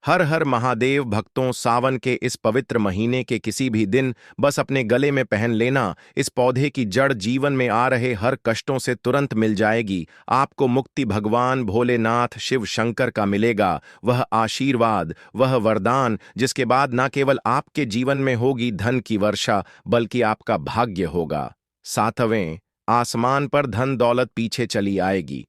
हर हर महादेव भक्तों, सावन के इस पवित्र महीने के किसी भी दिन बस अपने गले में पहन लेना। इस पौधे की जड़ जीवन में आ रहे हर कष्टों से तुरंत मिल जाएगी। आपको मुक्ति भगवान भोलेनाथ शिव शंकर का मिलेगा। वह आशीर्वाद, वह वरदान जिसके बाद न केवल आपके जीवन में होगी धन की वर्षा, बल्कि आपका भाग्य होगा। सातवें, आसमान पर धन दौलत पीछे चली आएगी।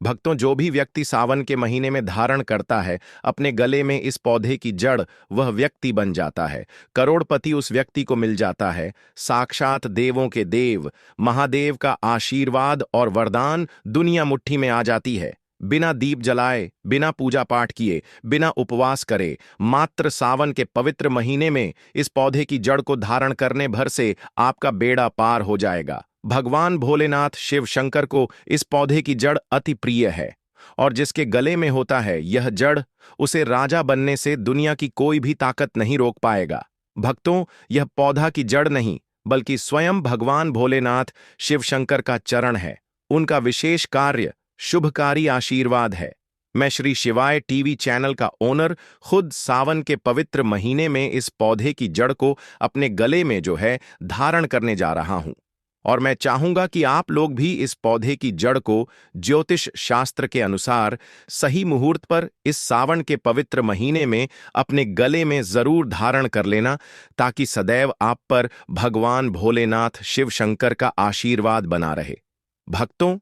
भक्तों, जो भी व्यक्ति सावन के महीने में धारण करता है अपने गले में इस पौधे की जड़, वह व्यक्ति बन जाता है। करोड़पति उस व्यक्ति को मिल जाता है। साक्षात देवों के देव महादेव का आशीर्वाद और वरदान दुनिया मुट्ठी में आ जाती है। बिना दीप जलाए, बिना पूजा पाठ किए, बिना उपवास करे, मात्र सावन के पवित्र महीने में इस पौधे की जड़ को धारण करने भर से आपका बेड़ा पार हो जाएगा। भगवान भोलेनाथ शिव शंकर को इस पौधे की जड़ अति प्रिय है, और जिसके गले में होता है यह जड़, उसे राजा बनने से दुनिया की कोई भी ताकत नहीं रोक पाएगा। भक्तों, यह पौधा की जड़ नहीं, बल्कि स्वयं भगवान भोलेनाथ शिव शंकर का चरण है। उनका विशेष कार्य शुभकारी आशीर्वाद है। मैं श्री शिवाय टीवी चैनल का ओनर खुद सावन के पवित्र महीने में इस पौधे की जड़ को अपने गले में जो है धारण करने जा रहा हूं, और मैं चाहूंगा कि आप लोग भी इस पौधे की जड़ को ज्योतिष शास्त्र के अनुसार सही मुहूर्त पर इस सावन के पवित्र महीने में अपने गले में जरूर धारण कर लेना, ताकि सदैव आप पर भगवान भोलेनाथ शिव शंकर का आशीर्वाद बना रहे। भक्तों,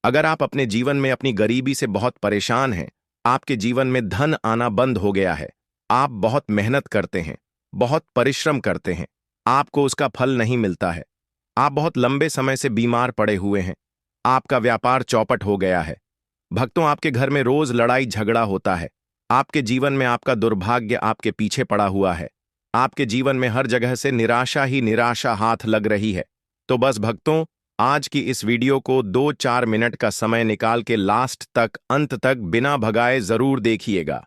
अगर आप अपने जीवन में अपनी गरीबी से बहुत परेशान हैं, आपके जीवन में धन आना बंद हो गया है, आप बहुत मेहनत करते हैं, बहुत परिश्रम करते हैं, आपको उसका फल नहीं मिलता है, आप बहुत लंबे समय से बीमार पड़े हुए हैं, आपका व्यापार चौपट हो गया है। भक्तों, आपके घर में रोज लड़ाई झगड़ा होता है, आपके जीवन में आपका दुर्भाग्य आपके पीछे पड़ा हुआ है, आपके जीवन में हर जगह से निराशा ही निराशा हाथ लग रही है, तो बस भक्तों, आज की इस वीडियो को 2-4 मिनट का समय निकाल के लास्ट तक, अंत तक बिना भगाए जरूर देखिएगा,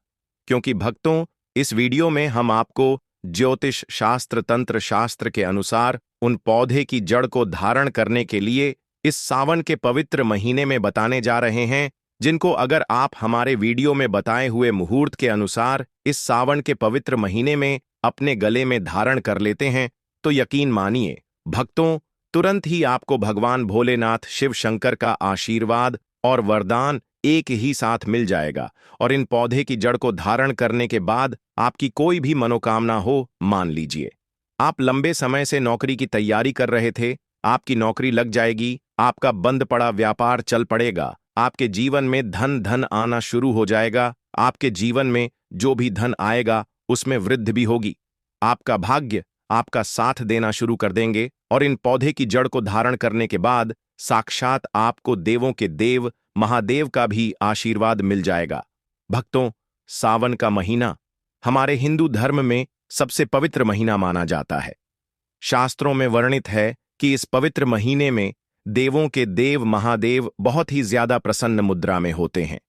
क्योंकि भक्तों, इस वीडियो में हम आपको ज्योतिष शास्त्र तंत्र शास्त्र के अनुसार उन पौधे की जड़ को धारण करने के लिए इस सावन के पवित्र महीने में बताने जा रहे हैं, जिनको अगर आप हमारे वीडियो में बताए हुए मुहूर्त के अनुसार इस सावन के पवित्र महीने में अपने गले में धारण कर लेते हैं, तो यकीन मानिए भक्तों, तुरंत ही आपको भगवान भोलेनाथ शिव शंकर का आशीर्वाद और वरदान एक ही साथ मिल जाएगा। और इन पौधे की जड़ को धारण करने के बाद आपकी कोई भी मनोकामना हो, मान लीजिए आप लंबे समय से नौकरी की तैयारी कर रहे थे, आपकी नौकरी लग जाएगी, आपका बंद पड़ा व्यापार चल पड़ेगा, आपके जीवन में धन आना शुरू हो जाएगा, आपके जीवन में जो भी धन आएगा उसमें वृद्धि भी होगी, आपका भाग्य आपका साथ देना शुरू कर देंगे। और इन पौधे की जड़ को धारण करने के बाद साक्षात आपको देवों के देव महादेव का भी आशीर्वाद मिल जाएगा। भक्तों, सावन का महीना हमारे हिंदू धर्म में सबसे पवित्र महीना माना जाता है। शास्त्रों में वर्णित है कि इस पवित्र महीने में देवों के देव महादेव बहुत ही ज्यादा प्रसन्न मुद्रा में होते हैं,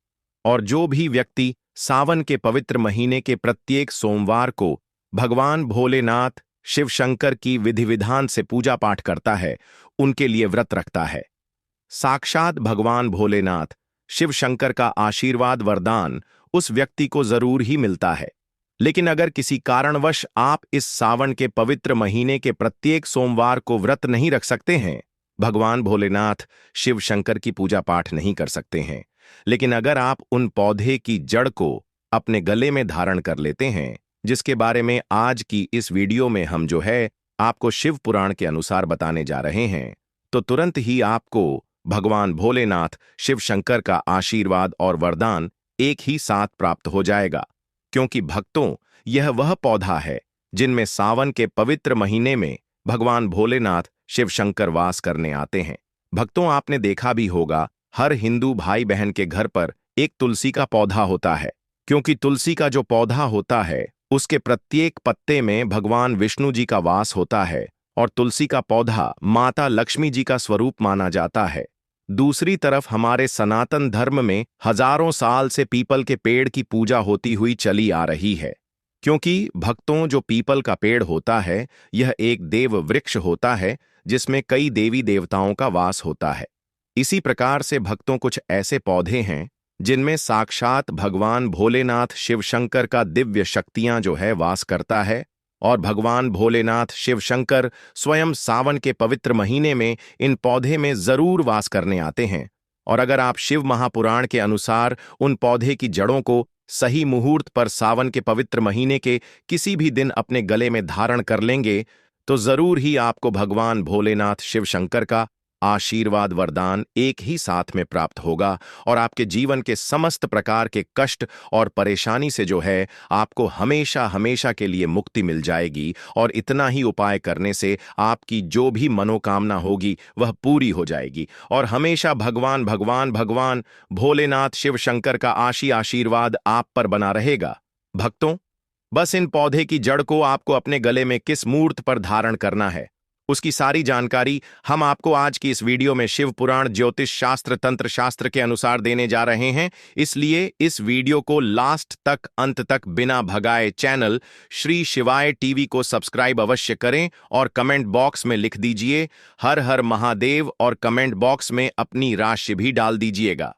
और जो भी व्यक्ति सावन के पवित्र महीने के प्रत्येक सोमवार को भगवान भोलेनाथ शिव शंकर की विधि विधान से पूजा पाठ करता है, उनके लिए व्रत रखता है, साक्षात भगवान भोलेनाथ शिव शंकर का आशीर्वाद वरदान उस व्यक्ति को जरूर ही मिलता है। लेकिन अगर किसी कारणवश आप इस सावन के पवित्र महीने के प्रत्येक सोमवार को व्रत नहीं रख सकते हैं, भगवान भोलेनाथ शिव शंकर की पूजा पाठ नहीं कर सकते हैं, लेकिन अगर आप उन पौधे की जड़ को अपने गले में धारण कर लेते हैं, जिसके बारे में आज की इस वीडियो में हम जो है आपको शिव पुराण के अनुसार बताने जा रहे हैं, तो तुरंत ही आपको भगवान भोलेनाथ शिव शंकर का आशीर्वाद और वरदान एक ही साथ प्राप्त हो जाएगा। क्योंकि भक्तों, यह वह पौधा है जिनमें सावन के पवित्र महीने में भगवान भोलेनाथ शिव शंकर वास करने आते हैं। भक्तों, आपने देखा भी होगा, हर हिंदू भाई बहन के घर पर एक तुलसी का पौधा होता है, क्योंकि तुलसी का जो पौधा होता है उसके प्रत्येक पत्ते में भगवान विष्णु जी का वास होता है, और तुलसी का पौधा माता लक्ष्मी जी का स्वरूप माना जाता है। दूसरी तरफ हमारे सनातन धर्म में हजारों साल से पीपल के पेड़ की पूजा होती हुई चली आ रही है, क्योंकि भक्तों, जो पीपल का पेड़ होता है यह एक देव वृक्ष होता है जिसमें कई देवी देवताओं का वास होता है। इसी प्रकार से भक्तों, कुछ ऐसे पौधे हैं जिनमें साक्षात भगवान भोलेनाथ शिव शंकर का दिव्य शक्तियां जो है वास करता है। और भगवान भोलेनाथ शिव शंकर स्वयं सावन के पवित्र महीने में इन पौधे में जरूर वास करने आते हैं। और अगर आप शिव महापुराण के अनुसार उन पौधे की जड़ों को सही मुहूर्त पर सावन के पवित्र महीने के किसी भी दिन अपने गले में धारण कर लेंगे, तो जरूर ही आपको भगवान भोलेनाथ शिव शंकर का आशीर्वाद वरदान एक ही साथ में प्राप्त होगा और आपके जीवन के समस्त प्रकार के कष्ट और परेशानी से जो है आपको हमेशा हमेशा के लिए मुक्ति मिल जाएगी। और इतना ही उपाय करने से आपकी जो भी मनोकामना होगी वह पूरी हो जाएगी और हमेशा भगवान भगवान भगवान भोलेनाथ शिव शंकर का आशीर्वाद आप पर बना रहेगा। भक्तों, बस इन पौधे की जड़ को आपको अपने गले में किस मुहूर्त पर धारण करना है, उसकी सारी जानकारी हम आपको आज की इस वीडियो में शिव पुराण ज्योतिष शास्त्र तंत्र शास्त्र के अनुसार देने जा रहे हैं। इसलिए इस वीडियो को लास्ट तक अंत तक बिना भगाए चैनल श्री शिवाय टीवी को सब्सक्राइब अवश्य करें और कमेंट बॉक्स में लिख दीजिए हर हर महादेव और कमेंट बॉक्स में अपनी राशि भी डाल दीजिएगा।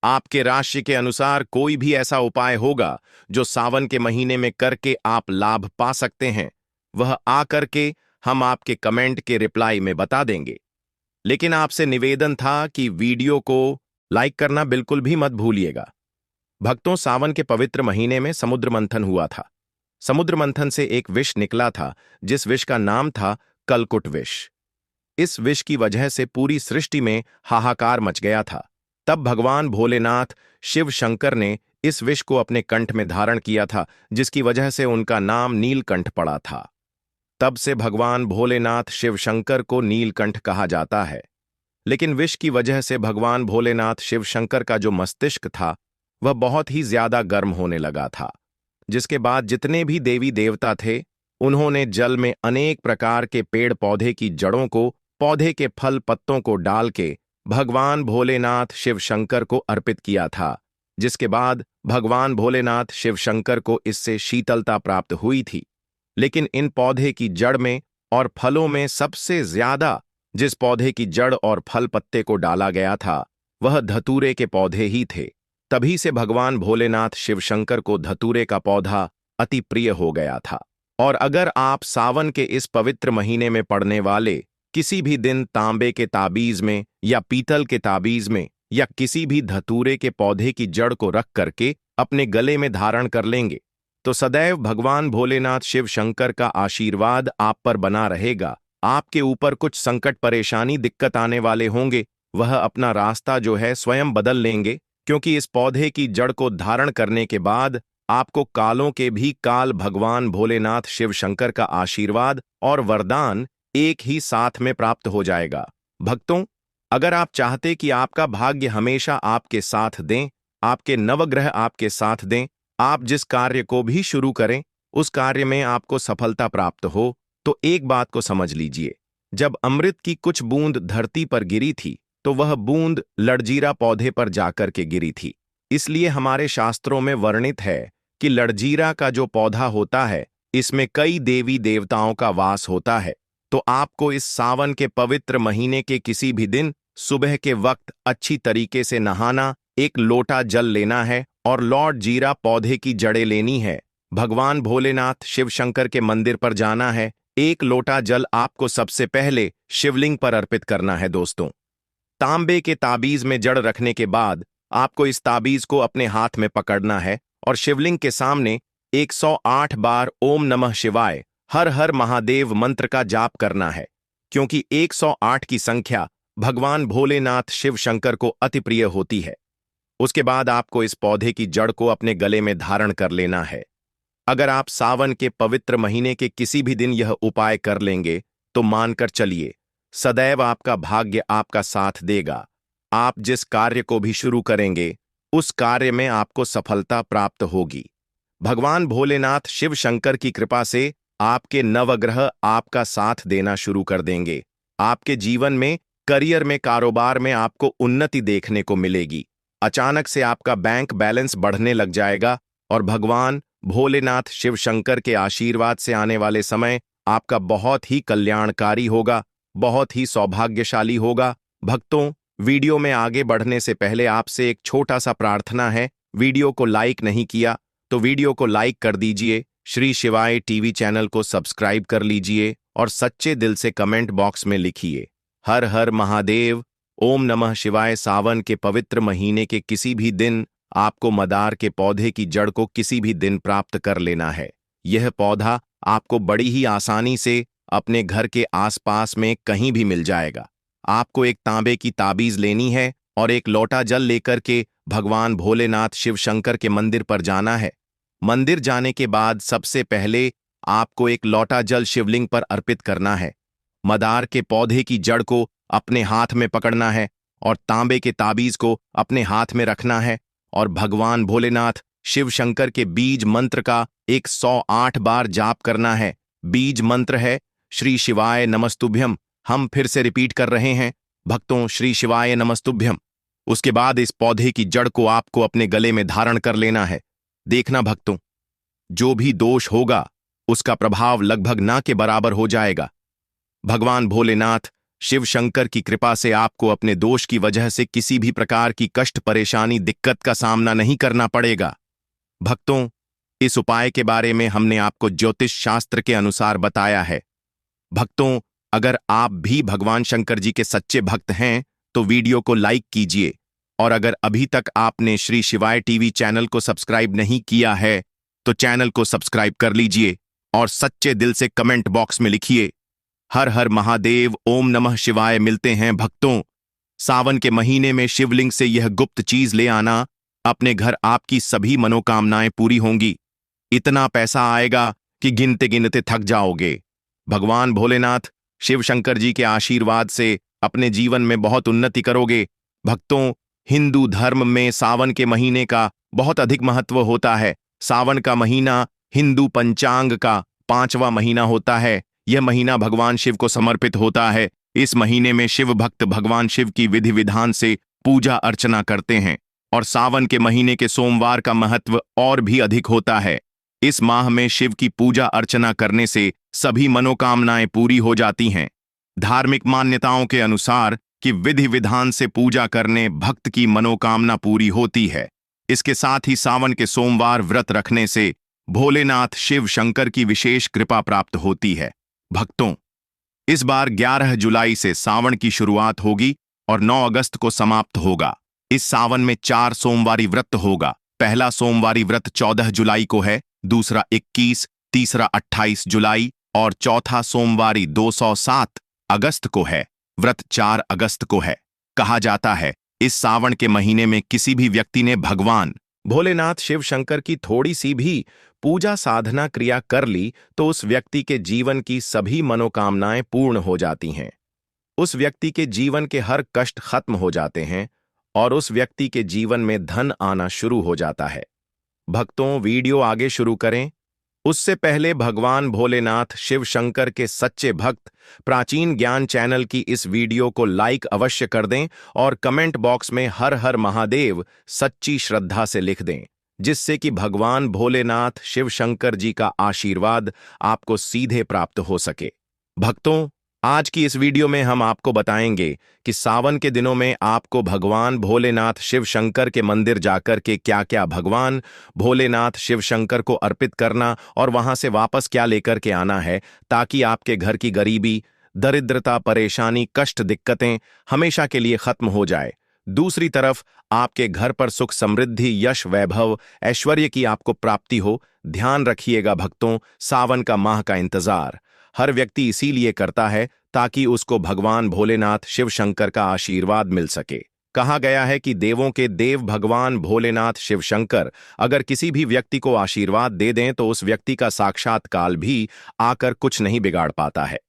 आपके राशि के अनुसार कोई भी ऐसा उपाय होगा जो सावन के महीने में करके आप लाभ पा सकते हैं, वह आ करके हम आपके कमेंट के रिप्लाई में बता देंगे। लेकिन आपसे निवेदन था कि वीडियो को लाइक करना बिल्कुल भी मत भूलिएगा। भक्तों, सावन के पवित्र महीने में समुद्र मंथन हुआ था। समुद्र मंथन से एक विष निकला था जिस विष का नाम था कलकुट विष। इस विष की वजह से पूरी सृष्टि में हाहाकार मच गया था। तब भगवान भोलेनाथ शिव शंकर ने इस विष को अपने कंठ में धारण किया था, जिसकी वजह से उनका नाम नीलकंठ पड़ा था। तब से भगवान भोलेनाथ शिव शंकर को नीलकंठ कहा जाता है। लेकिन विष की वजह से भगवान भोलेनाथ शिव शंकर का जो मस्तिष्क था वह बहुत ही ज्यादा गर्म होने लगा था, जिसके बाद जितने भी देवी देवता थे उन्होंने जल में अनेक प्रकार के पेड़ पौधे की जड़ों को, पौधे के फल पत्तों को डाल के भगवान भोलेनाथ शिव शंकर को अर्पित किया था, जिसके बाद भगवान भोलेनाथ शिव शंकर को इससे शीतलता प्राप्त हुई थी। लेकिन इन पौधे की जड़ में और फलों में सबसे ज्यादा जिस पौधे की जड़ और फल पत्ते को डाला गया था वह धतूरे के पौधे ही थे। तभी से भगवान भोलेनाथ शिव शंकर को धतूरे का पौधा अति प्रिय हो गया था। और अगर आप सावन के इस पवित्र महीने में पड़ने वाले किसी भी दिन तांबे के ताबीज में या पीतल के ताबीज में या किसी भी धतूरे के पौधे की जड़ को रख करके अपने गले में धारण कर लेंगे, तो सदैव भगवान भोलेनाथ शिव शंकर का आशीर्वाद आप पर बना रहेगा। आपके ऊपर कुछ संकट परेशानी दिक्कत आने वाले होंगे, वह अपना रास्ता जो है स्वयं बदल लेंगे, क्योंकि इस पौधे की जड़ को धारण करने के बाद आपको कालों के भी काल भगवान भोलेनाथ शिव शंकर का आशीर्वाद और वरदान एक ही साथ में प्राप्त हो जाएगा। भक्तों, अगर आप चाहते कि आपका भाग्य हमेशा आपके साथ दें, आपके नवग्रह आपके साथ दें, आप जिस कार्य को भी शुरू करें उस कार्य में आपको सफलता प्राप्त हो, तो एक बात को समझ लीजिए। जब अमृत की कुछ बूंद धरती पर गिरी थी तो वह बूंद लड़जीरा पौधे पर जाकर के गिरी थी। इसलिए हमारे शास्त्रों में वर्णित है कि लड़जीरा का जो पौधा होता है इसमें कई देवी देवताओं का वास होता है। तो आपको इस सावन के पवित्र महीने के किसी भी दिन सुबह के वक्त अच्छी तरीके से नहाना, एक लोटा जल लेना है और लॉर्ड जीरा पौधे की जड़ें लेनी है। भगवान भोलेनाथ शिव शंकर के मंदिर पर जाना है। एक लोटा जल आपको सबसे पहले शिवलिंग पर अर्पित करना है। दोस्तों, तांबे के ताबीज में जड़ रखने के बाद आपको इस ताबीज को अपने हाथ में पकड़ना है और शिवलिंग के सामने 108 बार ओम नमः शिवाय हर हर महादेव मंत्र का जाप करना है, क्योंकि 108 की संख्या भगवान भोलेनाथ शिव शंकर को अति प्रिय होती है। उसके बाद आपको इस पौधे की जड़ को अपने गले में धारण कर लेना है। अगर आप सावन के पवित्र महीने के किसी भी दिन यह उपाय कर लेंगे तो मानकर चलिए सदैव आपका भाग्य आपका साथ देगा। आप जिस कार्य को भी शुरू करेंगे उस कार्य में आपको सफलता प्राप्त होगी। भगवान भोलेनाथ शिव शंकर की कृपा से आपके नवग्रह आपका साथ देना शुरू कर देंगे। आपके जीवन में, करियर में, कारोबार में आपको उन्नति देखने को मिलेगी। अचानक से आपका बैंक बैलेंस बढ़ने लग जाएगा और भगवान भोलेनाथ शिव शंकर के आशीर्वाद से आने वाले समय आपका बहुत ही कल्याणकारी होगा, बहुत ही सौभाग्यशाली होगा। भक्तों, वीडियो में आगे बढ़ने से पहले आपसे एक छोटा सा प्रार्थना है। वीडियो को लाइक नहीं किया तो वीडियो को लाइक कर दीजिए, श्री शिवाय टीवी चैनल को सब्सक्राइब कर लीजिए और सच्चे दिल से कमेंट बॉक्स में लिखिए हर हर महादेव, ओम नमः शिवाय। सावन के पवित्र महीने के किसी भी दिन आपको मदार के पौधे की जड़ को किसी भी दिन प्राप्त कर लेना है। यह पौधा आपको बड़ी ही आसानी से अपने घर के आसपास में कहीं भी मिल जाएगा। आपको एक तांबे की ताबीज लेनी है और एक लोटा जल लेकर के भगवान भोलेनाथ शिव शंकर के मंदिर पर जाना है। मंदिर जाने के बाद सबसे पहले आपको एक लोटा जल शिवलिंग पर अर्पित करना है। मदार के पौधे की जड़ को अपने हाथ में पकड़ना है और तांबे के ताबीज को अपने हाथ में रखना है और भगवान भोलेनाथ शिव शंकर के बीज मंत्र का 108 बार जाप करना है। बीज मंत्र है श्री शिवाय नमस्तुभ्यम। हम फिर से रिपीट कर रहे हैं भक्तों, श्री शिवाय नमस्तुभ्यम। उसके बाद इस पौधे की जड़ को आपको अपने गले में धारण कर लेना है। देखना भक्तों, जो भी दोष होगा उसका प्रभाव लगभग ना के बराबर हो जाएगा। भगवान भोलेनाथ शिव शंकर की कृपा से आपको अपने दोष की वजह से किसी भी प्रकार की कष्ट, परेशानी, दिक्कत का सामना नहीं करना पड़ेगा। भक्तों, इस उपाय के बारे में हमने आपको ज्योतिष शास्त्र के अनुसार बताया है। भक्तों, अगर आप भी भगवान शंकर जी के सच्चे भक्त हैं तो वीडियो को लाइक कीजिए और अगर अभी तक आपने श्री शिवाय टीवी चैनल को सब्सक्राइब नहीं किया है तो चैनल को सब्सक्राइब कर लीजिए और सच्चे दिल से कमेंट बॉक्स में लिखिए हर हर महादेव, ओम नमः शिवाय। मिलते हैं भक्तों, सावन के महीने में शिवलिंग से यह गुप्त चीज ले आना। अपने घर आपकी सभी मनोकामनाएं पूरी होंगी। इतना पैसा आएगा कि गिनते गिनते थक जाओगे। भगवान भोलेनाथ शिव शंकर जी के आशीर्वाद से अपने जीवन में बहुत उन्नति करोगे। भक्तों, हिंदू धर्म में सावन के महीने का बहुत अधिक महत्व होता है। सावन का महीना हिंदू पंचांग का 5वां महीना होता है। यह महीना भगवान शिव को समर्पित होता है। इस महीने में शिव भक्त भगवान शिव की विधि विधान से पूजा अर्चना करते हैं और सावन के महीने के सोमवार का महत्व और भी अधिक होता है। इस माह में शिव की पूजा अर्चना करने से सभी मनोकामनाएं पूरी हो जाती हैं। धार्मिक मान्यताओं के अनुसार कि विधि विधान से पूजा करने भक्त की मनोकामना पूरी होती है। इसके साथ ही सावन के सोमवार व्रत रखने से भोलेनाथ शिव शंकर की विशेष कृपा प्राप्त होती है। भक्तों, इस बार 11 जुलाई से सावन की शुरुआत होगी और 9 अगस्त को समाप्त होगा। इस सावन में 4 सोमवारी व्रत होगा। पहला सोमवारी व्रत 14 जुलाई को है, दूसरा 21, तीसरा 28 जुलाई और चौथा सोमवारी 207 अगस्त को है। व्रत 4 अगस्त को है। कहा जाता है इस सावन के महीने में किसी भी व्यक्ति ने भगवान भोलेनाथ शिव शंकर की थोड़ी सी भी पूजा साधना क्रिया कर ली तो उस व्यक्ति के जीवन की सभी मनोकामनाएं पूर्ण हो जाती हैं। उस व्यक्ति के जीवन के हर कष्ट खत्म हो जाते हैं और उस व्यक्ति के जीवन में धन आना शुरू हो जाता है। भक्तों, वीडियो आगे शुरू करें उससे पहले भगवान भोलेनाथ शिव शंकर के सच्चे भक्त प्राचीन ज्ञान चैनल की इस वीडियो को लाइक अवश्य कर दें और कमेंट बॉक्स में हर हर महादेव सच्ची श्रद्धा से लिख दें, जिससे कि भगवान भोलेनाथ शिव शंकर जी का आशीर्वाद आपको सीधे प्राप्त हो सके। भक्तों, आज की इस वीडियो में हम आपको बताएंगे कि सावन के दिनों में आपको भगवान भोलेनाथ शिव शंकर के मंदिर जाकर के क्या क्या भगवान भोलेनाथ शिव शंकर को अर्पित करना और वहां से वापस क्या लेकर के आना है, ताकि आपके घर की गरीबी, दरिद्रता, परेशानी, कष्ट, दिक्कतें हमेशा के लिए खत्म हो जाए। दूसरी तरफ आपके घर पर सुख, समृद्धि, यश, वैभव, ऐश्वर्य की आपको प्राप्ति हो। ध्यान रखिएगा भक्तों, सावन का माह का इंतजार हर व्यक्ति इसीलिए करता है ताकि उसको भगवान भोलेनाथ शिव शंकर का आशीर्वाद मिल सके। कहा गया है कि देवों के देव भगवान भोलेनाथ शिव शंकर अगर किसी भी व्यक्ति को आशीर्वाद दे दें तो उस व्यक्ति का साक्षात काल भी आकर कुछ नहीं बिगाड़ पाता है।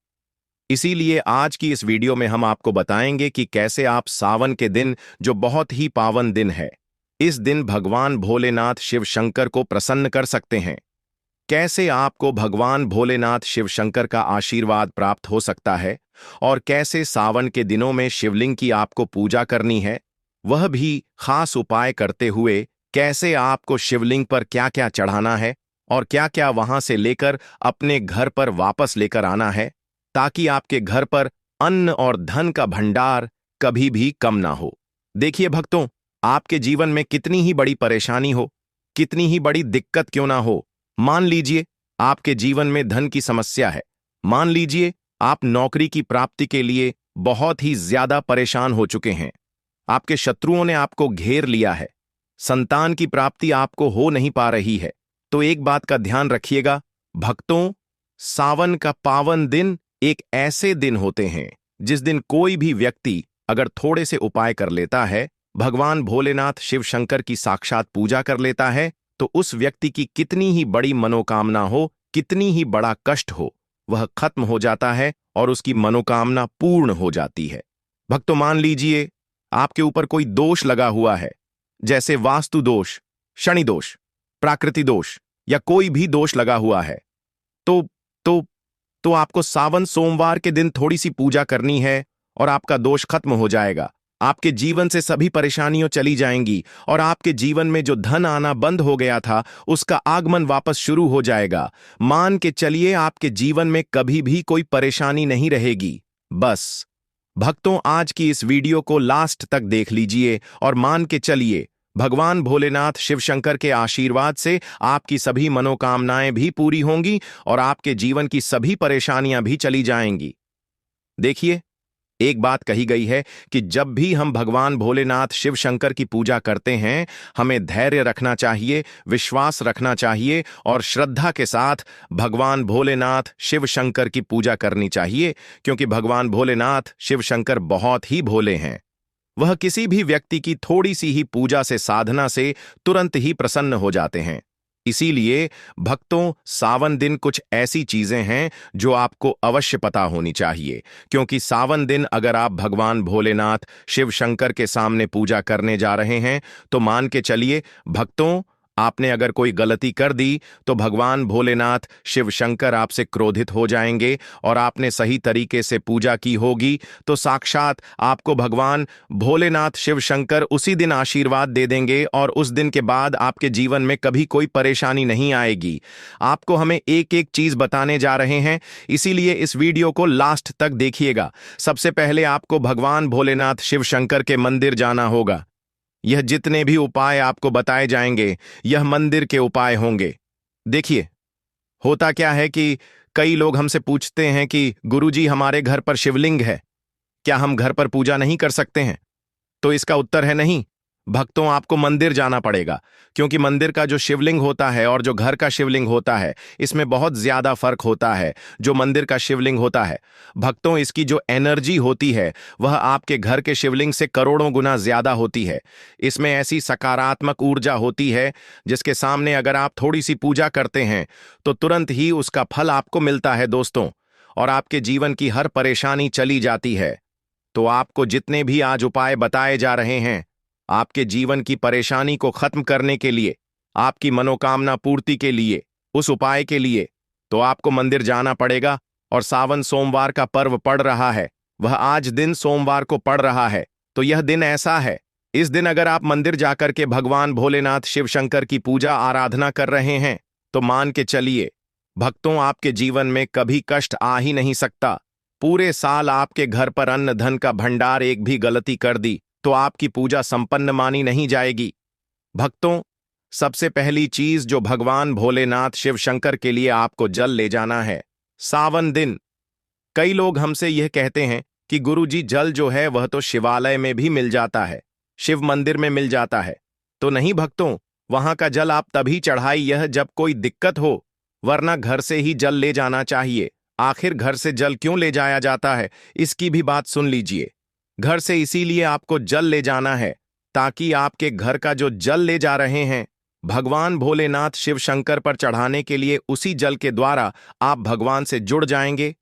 इसीलिए आज की इस वीडियो में हम आपको बताएंगे कि कैसे आप सावन के दिन, जो बहुत ही पावन दिन है, इस दिन भगवान भोलेनाथ शिव शंकर को प्रसन्न कर सकते हैं। कैसे आपको भगवान भोलेनाथ शिव शंकर का आशीर्वाद प्राप्त हो सकता है और कैसे सावन के दिनों में शिवलिंग की आपको पूजा करनी है, वह भी खास उपाय करते हुए कैसे आपको शिवलिंग पर क्या क्या चढ़ाना है और क्या क्या वहां से लेकर अपने घर पर वापस लेकर आना है, ताकि आपके घर पर अन्न और धन का भंडार कभी भी कम ना हो। देखिए भक्तों, आपके जीवन में कितनी ही बड़ी परेशानी हो, कितनी ही बड़ी दिक्कत क्यों ना हो, मान लीजिए आपके जीवन में धन की समस्या है, मान लीजिए आप नौकरी की प्राप्ति के लिए बहुत ही ज्यादा परेशान हो चुके हैं, आपके शत्रुओं ने आपको घेर लिया है, संतान की प्राप्ति आपको हो नहीं पा रही है, तो एक बात का ध्यान रखिएगा भक्तों, सावन का पावन दिन एक ऐसे दिन होते हैं जिस दिन कोई भी व्यक्ति अगर थोड़े से उपाय कर लेता है, भगवान भोलेनाथ शिव शंकर की साक्षात पूजा कर लेता है, तो उस व्यक्ति की कितनी ही बड़ी मनोकामना हो, कितनी ही बड़ा कष्ट हो, वह खत्म हो जाता है और उसकी मनोकामना पूर्ण हो जाती है। भक्तों, मान लीजिए आपके ऊपर कोई दोष लगा हुआ है, जैसे वास्तु दोष, शनि दोष, प्राकृति दोष या कोई भी दोष लगा हुआ है, तो तो तो आपको सावन सोमवार के दिन थोड़ी सी पूजा करनी है और आपका दोष खत्म हो जाएगा। आपके जीवन से सभी परेशानियां चली जाएंगी और आपके जीवन में जो धन आना बंद हो गया था उसका आगमन वापस शुरू हो जाएगा। मान के चलिए आपके जीवन में कभी भी कोई परेशानी नहीं रहेगी। बस भक्तों, आज की इस वीडियो को लास्ट तक देख लीजिए और मान के चलिए भगवान भोलेनाथ शिव शंकर के आशीर्वाद से आपकी सभी मनोकामनाएं भी पूरी होंगी और आपके जीवन की सभी परेशानियां भी चली जाएंगी। देखिए, एक बात कही गई है कि जब भी हम भगवान भोलेनाथ शिव शंकर की पूजा करते हैं, हमें धैर्य रखना चाहिए, विश्वास रखना चाहिए और श्रद्धा के साथ भगवान भोलेनाथ शिव शंकर की पूजा करनी चाहिए, क्योंकि भगवान भोलेनाथ शिव शंकर बहुत ही भोले हैं। वह किसी भी व्यक्ति की थोड़ी सी ही पूजा से, साधना से तुरंत ही प्रसन्न हो जाते हैं। इसीलिए भक्तों, सावन दिन कुछ ऐसी चीजें हैं जो आपको अवश्य पता होनी चाहिए, क्योंकि सावन दिन अगर आप भगवान भोलेनाथ शिव शंकर के सामने पूजा करने जा रहे हैं, तो मान के चलिए भक्तों, आपने अगर कोई गलती कर दी तो भगवान भोलेनाथ शिव शंकर आपसे क्रोधित हो जाएंगे, और आपने सही तरीके से पूजा की होगी तो साक्षात आपको भगवान भोलेनाथ शिव शंकर उसी दिन आशीर्वाद दे देंगे और उस दिन के बाद आपके जीवन में कभी कोई परेशानी नहीं आएगी। आपको हमें एक एक चीज बताने जा रहे हैं, इसीलिए इस वीडियो को लास्ट तक देखिएगा। सबसे पहले आपको भगवान भोलेनाथ शिव शंकर के मंदिर जाना होगा। यह जितने भी उपाय आपको बताए जाएंगे, यह मंदिर के उपाय होंगे। देखिए, होता क्या है कि कई लोग हमसे पूछते हैं कि गुरुजी, हमारे घर पर शिवलिंग है, क्या हम घर पर पूजा नहीं कर सकते हैं? तो इसका उत्तर है नहीं भक्तों, आपको मंदिर जाना पड़ेगा, क्योंकि मंदिर का जो शिवलिंग होता है और जो घर का शिवलिंग होता है, इसमें बहुत ज्यादा फर्क होता है। जो मंदिर का शिवलिंग होता है भक्तों, इसकी जो एनर्जी होती है वह आपके घर के शिवलिंग से करोड़ों गुना ज्यादा होती है। इसमें ऐसी सकारात्मक ऊर्जा होती है जिसके सामने अगर आप थोड़ी सी पूजा करते हैं तो तुरंत ही उसका फल आपको मिलता है दोस्तों, और आपके जीवन की हर परेशानी चली जाती है। तो आपको जितने भी आज उपाय बताए जा रहे हैं, आपके जीवन की परेशानी को खत्म करने के लिए, आपकी मनोकामना पूर्ति के लिए, उस उपाय के लिए, तो आपको मंदिर जाना पड़ेगा। और सावन सोमवार का पर्व पड़ रहा है, वह आज दिन सोमवार को पड़ रहा है, तो यह दिन ऐसा है, इस दिन अगर आप मंदिर जाकर के भगवान भोलेनाथ शिव शंकर की पूजा आराधना कर रहे हैं, तो मान के चलिए भक्तों, आपके जीवन में कभी कष्ट आ ही नहीं सकता। पूरे साल आपके घर पर अन्न धन का भंडार एक भी गलती कर दी तो आपकी पूजा संपन्न मानी नहीं जाएगी। भक्तों, सबसे पहली चीज जो भगवान भोलेनाथ शिव शंकर के लिए आपको जल ले जाना है सावन दिन। कई लोग हमसे यह कहते हैं कि गुरुजी, जल जो है वह तो शिवालय में भी मिल जाता है, शिव मंदिर में मिल जाता है। तो नहीं भक्तों, वहां का जल आप तभी चढ़ाइए जब कोई दिक्कत हो, वरना घर से ही जल ले जाना चाहिए। आखिर घर से जल क्यों ले जाया जाता है, इसकी भी बात सुन लीजिए। घर से इसीलिए आपको जल ले जाना है ताकि आपके घर का जो जल ले जा रहे हैं भगवान भोलेनाथ शिव शंकर पर चढ़ाने के लिए, उसी जल के द्वारा आप भगवान से जुड़ जाएंगे